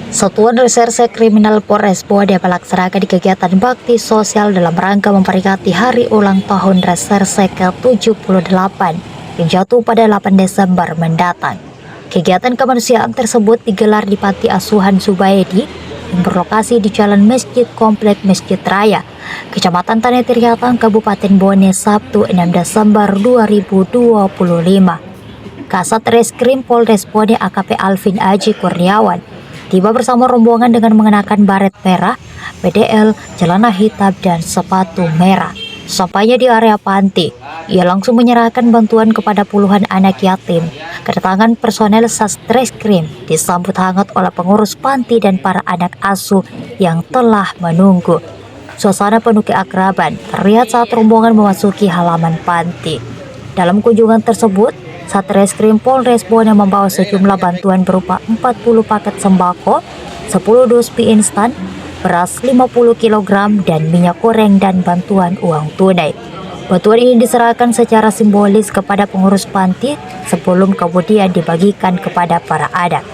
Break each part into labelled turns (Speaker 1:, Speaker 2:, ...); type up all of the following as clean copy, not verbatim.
Speaker 1: Satuan Reserse Kriminal Polres Bone melaksanakan kegiatan bakti sosial dalam rangka memperingati hari ulang tahun Reserse ke-78 yang jatuh pada 8 Desember mendatang. Kegiatan kemanusiaan tersebut digelar di Panti Asuhan Zubaidi yang berlokasi di Jalan Masjid Komplek Masjid Raya, Kecamatan Tanah Triatang, Kabupaten Bone, Sabtu 6 Desember 2025. Kasat Reskrim Polres Bone AKP Alvin Aji Kurniawan tiba bersama rombongan dengan mengenakan baret merah, PDL, celana hitam, dan sepatu merah. Sampainya di area panti, ia langsung menyerahkan bantuan kepada puluhan anak yatim. Kedatangan personel Satreskrim disambut hangat oleh pengurus panti dan para anak asuh yang telah menunggu. Suasana penuh keakraban terlihat saat rombongan memasuki halaman panti. Dalam kunjungan tersebut, Satreskrim Polres Bone membawa sejumlah bantuan berupa 40 paket sembako, 10 dus mie instan, beras 50 kg, dan minyak goreng dan bantuan uang tunai. Bantuan ini diserahkan secara simbolis kepada pengurus panti sebelum kemudian dibagikan kepada para anak.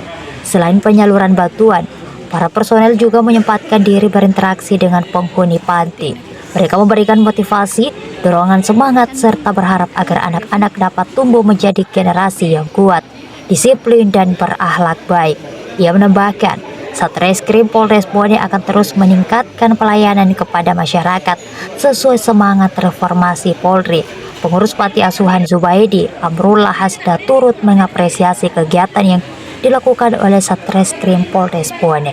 Speaker 1: Selain penyaluran bantuan, para personel juga menyempatkan diri berinteraksi dengan penghuni panti. Mereka memberikan motivasi, dorongan semangat, serta berharap agar anak-anak dapat tumbuh menjadi generasi yang kuat, disiplin, dan berakhlak baik. Ia menambahkan, Satreskrim Polres Bone akan terus meningkatkan pelayanan kepada masyarakat sesuai semangat reformasi Polri. Pengurus Panti Asuhan Zubaidi, Amrullah Hasda, turut mengapresiasi kegiatan yang dilakukan oleh Satreskrim Polres Bone.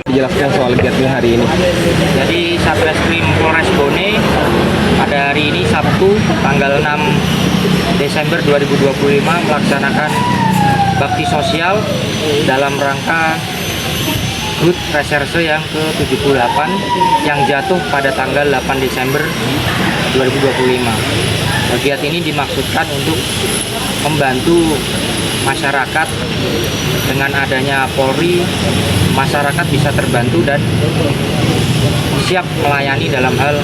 Speaker 2: Dijelaskan soal kegiatan hari ini.
Speaker 3: Jadi Satreskrim Polres Bone pada hari ini Sabtu tanggal 6 Desember 2025 melaksanakan bakti sosial dalam rangka HUT Reserse yang ke-78 yang jatuh pada tanggal 8 Desember 2025. Kegiatan ini dimaksudkan untuk membantu masyarakat. Dengan adanya Polri, masyarakat bisa terbantu dan siap melayani dalam hal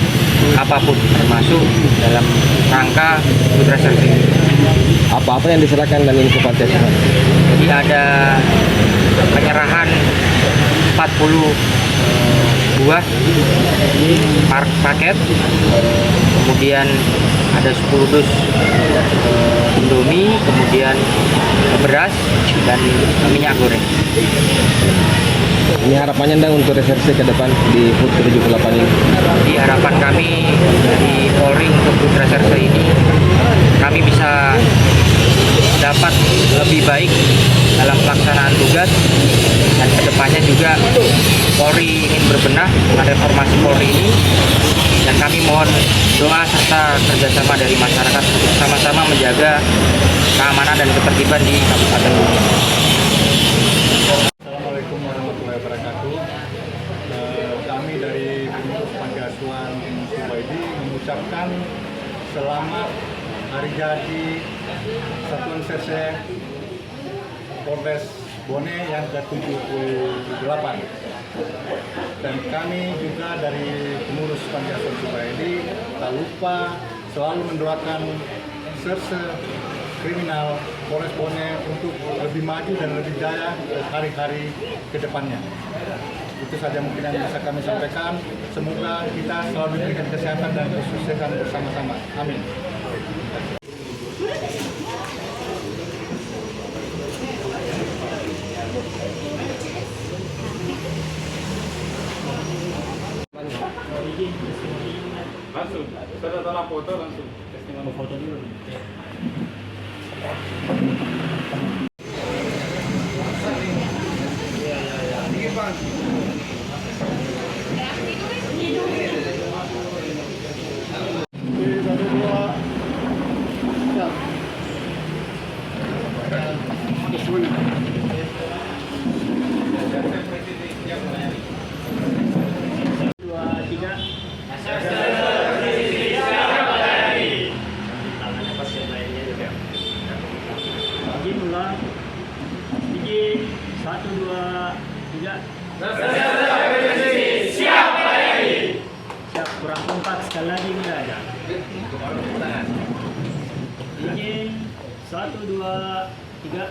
Speaker 3: apapun, termasuk dalam rangka HUT Reserse ini.
Speaker 2: Apa-apa yang diserahkan dan info panti asuhan?
Speaker 3: Jadi ada penyerahan 40 buah paket, kemudian ada 10 dus Indomie, kemudian beras dan minyak goreng.
Speaker 2: Ini harapannya untuk reserse ke depan di HUT ke-78 ini?
Speaker 3: Di harapan kami dari Polri untuk HUT Reserse ini, kami bisa dapat lebih baik dalam pelaksanaan tugas, dan kedepannya juga Polri ingin berbenah dengan reformasi Polri ini, dan kami mohon doa serta kerjasama dari masyarakat untuk sama-sama menjaga keamanan dan ketertiban di Kabupaten Bone.
Speaker 4: Assalamualaikum warahmatullahi wabarakatuh. Kami dari pengurus Panti Asuhan Zubaidi mengucapkan selamat hari jadi Satuan Reserse Polres Bone yang ke-78. Dan kami juga dari pengurus Panti Asuhan Zubaidi tak lupa selalu mendoakan Reserse Kriminal Polres Bone untuk lebih maju dan lebih jaya hari-hari ke depannya. Itu saja mungkin yang bisa kami sampaikan. Semoga kita selalu diberikan kesehatan dan kesuksesan bersama-sama. Amin.
Speaker 5: Langsung, setelah foto langsung testimoni. Foto dulu.
Speaker 6: Izin 1, 2, 3.
Speaker 5: Siap melayani.
Speaker 6: Siap, kurang kompak sekali lagi kita aja. Izin 1, 2, 3.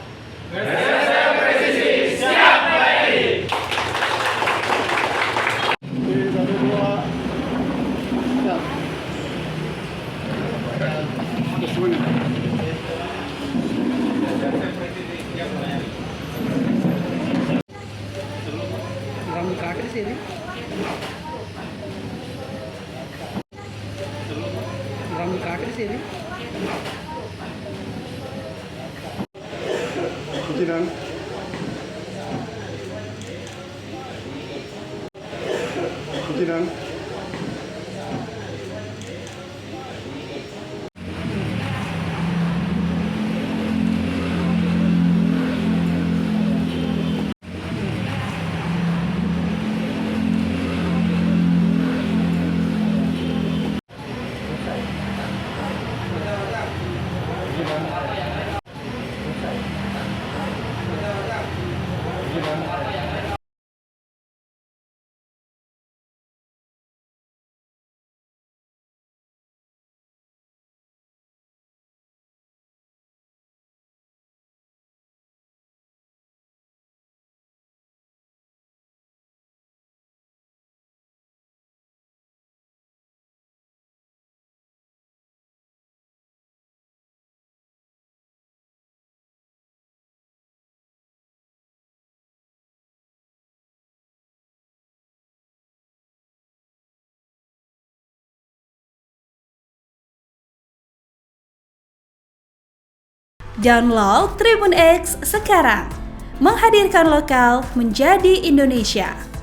Speaker 4: Jinan. Jinan.
Speaker 7: Download Tribun X sekarang, menghadirkan lokal menjadi Indonesia.